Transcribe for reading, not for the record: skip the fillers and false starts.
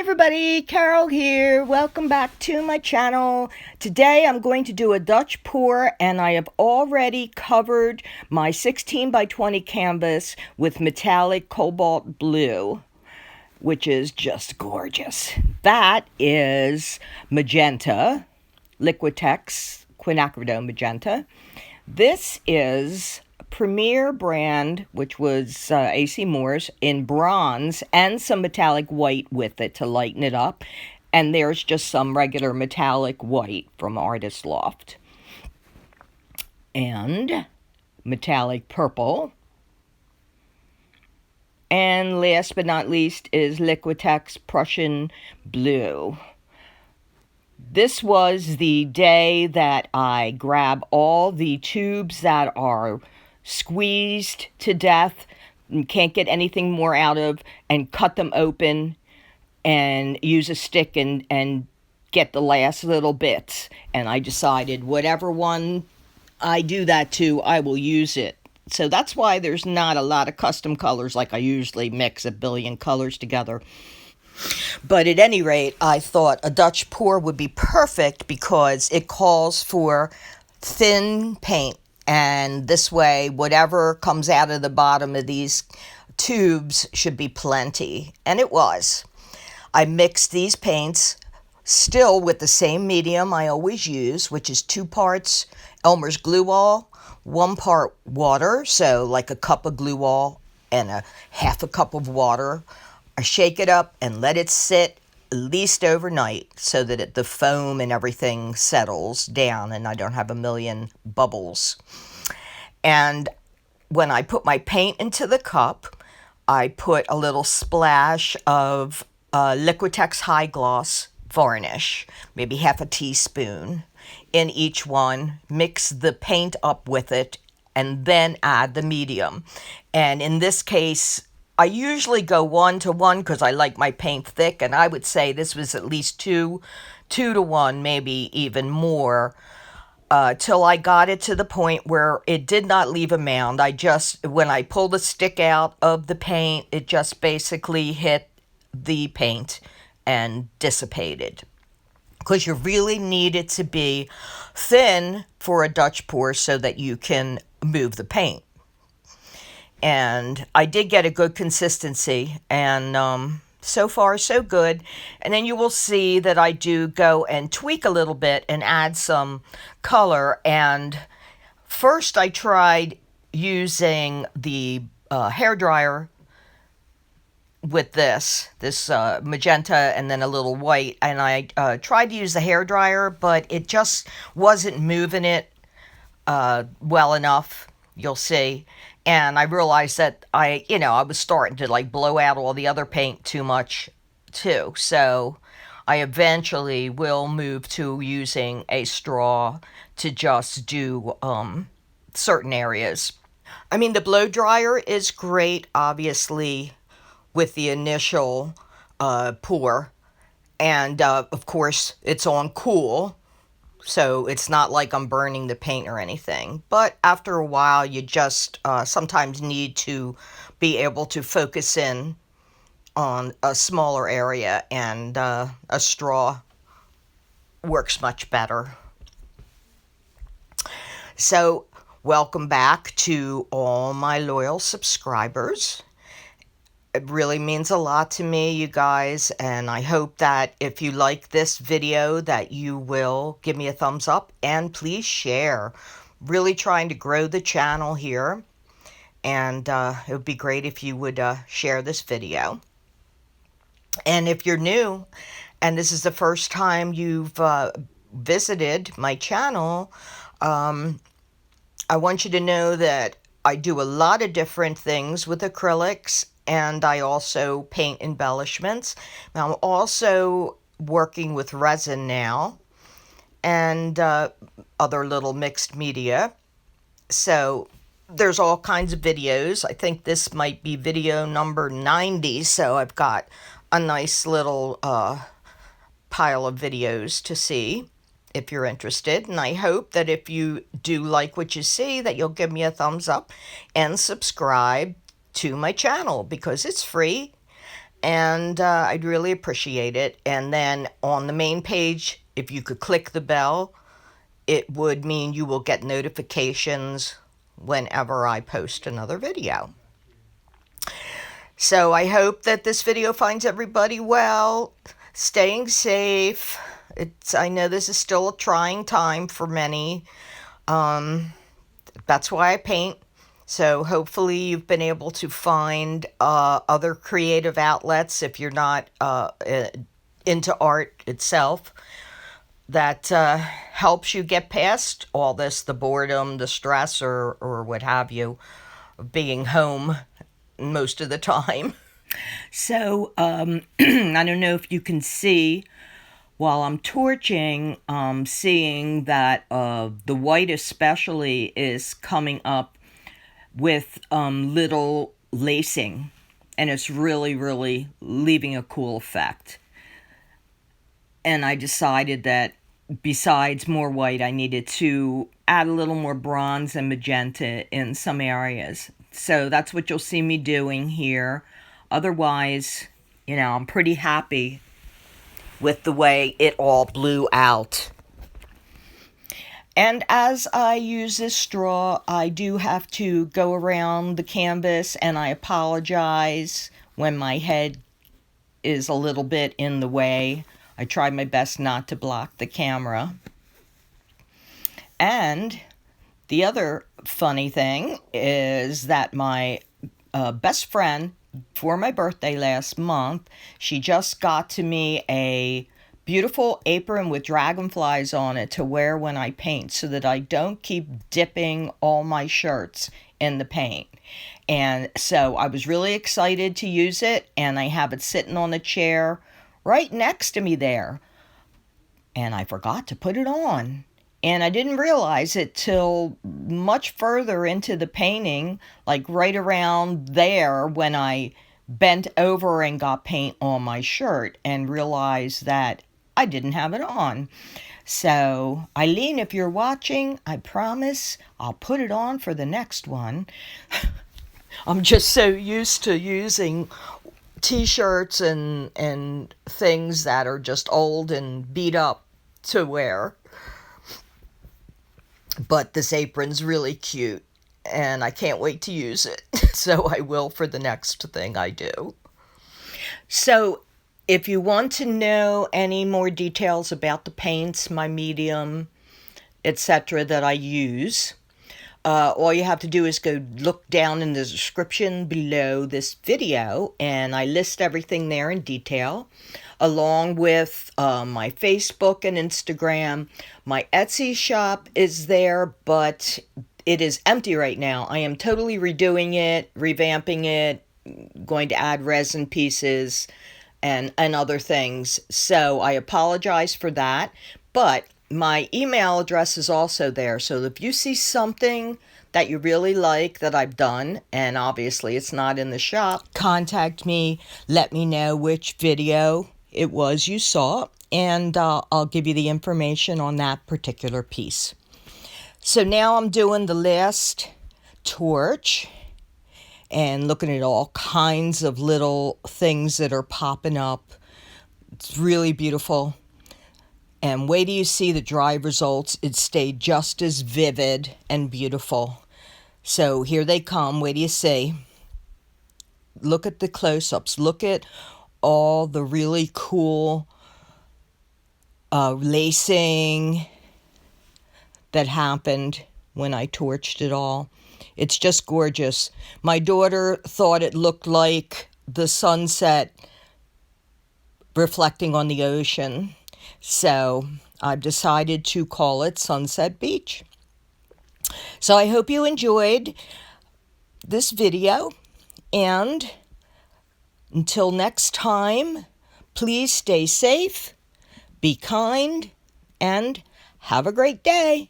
everybody, Carol here. Welcome back to my channel. Today I'm going to do a Dutch pour, and I have already covered my 16 by 20 canvas with metallic cobalt blue, which is just gorgeous. That is magenta, Liquitex quinacrodone magenta. This is Premier brand, which was AC Moore's, in bronze and some metallic white with it to lighten it up. And there's just some regular metallic white from Artist Loft. And metallic purple. And last but not least is Liquitex Prussian blue. This was the day that I grab all the tubes that are squeezed to death and can't get anything more out of, and cut them open and use a stick and get the last little bits. And I decided whatever one I do that to, I will use it. So that's why there's not a lot of custom colors like I usually mix a billion colors together. But at any rate, I thought a Dutch pour would be perfect because it calls for thin paint. And this way, whatever comes out of the bottom of these tubes should be plenty. And it was. I mixed these paints still with the same medium I always use, which is 2 parts Elmer's glue all, 1 part water, so like a cup of glue all and a half a cup of water. I shake it up and let it sit at least overnight so that the foam and everything settles down and I don't have a million bubbles. And when I put my paint into the cup, I put a little splash of Liquitex High Gloss Varnish, maybe half a teaspoon in each one, mix the paint up with it, and then add the medium. And in this case, I usually go 1-to-1 because I like my paint thick, and I would say this was at least 2-to-1, maybe even more, till I got it to the point where it did not leave a mound. When I pulled the stick out of the paint, it just basically hit the paint and dissipated. Because you really need it to be thin for a Dutch pour so that you can move the paint. And I did get a good consistency, and so far so good. And then you will see that I do go and tweak a little bit and add some color. And first I tried using the hairdryer with this magenta and then a little white. And I tried to use the hairdryer, but it just wasn't moving it well enough, you'll see. And I realized that I was starting to like blow out all the other paint too much too. So I eventually will move to using a straw to just do certain areas. I mean, the blow dryer is great, obviously, with the initial pour. And of course, it's on cool. So it's not like I'm burning the paint or anything. But after a while, you just sometimes need to be able to focus in on a smaller area, and a straw works much better. So welcome back to all my loyal subscribers. It really means a lot to me, you guys, and I hope that if you like this video that you will give me a thumbs up and please share. Really trying to grow the channel here, and it would be great if you would share this video. And if you're new and this is the first time you've visited my channel, I want you to know that I do a lot of different things with acrylics, and I also paint embellishments. Now, I'm also working with resin now and other little mixed media. So there's all kinds of videos. I think this might be video number 90, so I've got a nice little pile of videos to see if you're interested. And I hope that if you do like what you see, that you'll give me a thumbs up and subscribe to my channel, because it's free and I'd really appreciate it. And then on the main page, if you could click the bell, it would mean you will get notifications whenever I post another video. So I hope that this video finds everybody well, staying safe. I know this is still a trying time for many. That's why I paint. So hopefully you've been able to find other creative outlets if you're not into art itself that helps you get past all this, the boredom, the stress, or what have you, of being home most of the time. So I don't know if you can see while I'm torching, seeing that the white especially is coming up with little lacing, and it's really, really leaving a cool effect. And I decided that besides more white, I needed to add a little more bronze and magenta in some areas. So that's what you'll see me doing here. Otherwise, I'm pretty happy with the way it all blew out. And as I use this straw, I do have to go around the canvas, and I apologize when my head is a little bit in the way. I try my best not to block the camera. And the other funny thing is that my best friend, for my birthday last month, she just got to me a beautiful apron with dragonflies on it to wear when I paint, so that I don't keep dipping all my shirts in the paint. And so I was really excited to use it, and I have it sitting on the chair right next to me there. And I forgot to put it on. And I didn't realize it till much further into the painting, like right around there when I bent over and got paint on my shirt and realized that I didn't have it on. So, Eileen, if you're watching, I promise I'll put it on for the next one. I'm just so used to using t-shirts and things that are just old and beat up to wear. But this apron's really cute, and I can't wait to use it. So I will for the next thing I do. So if you want to know any more details about the paints, my medium, etc. that I use, all you have to do is go look down in the description below this video, and I list everything there in detail, along with my Facebook and Instagram. My Etsy shop is there, but it is empty right now. I am totally redoing it, revamping it, going to add resin pieces and other things. So I apologize for that, but my email address is also there. So if you see something that you really like that I've done, and obviously it's not in the shop, contact me, let me know which video it was you saw, and I'll give you the information on that particular piece. So now I'm doing the last torch and looking at all kinds of little things that are popping up. It's really beautiful. And wait till you see the dry results. It stayed just as vivid and beautiful. So here they come. Wait till you see. Look at the close-ups. Look at all the really cool lacing that happened when I torched it all. It's just gorgeous. My daughter thought it looked like the sunset reflecting on the ocean. So I've decided to call it Sunset Beach. So I hope you enjoyed this video, and until next time, please stay safe, be kind, and have a great day.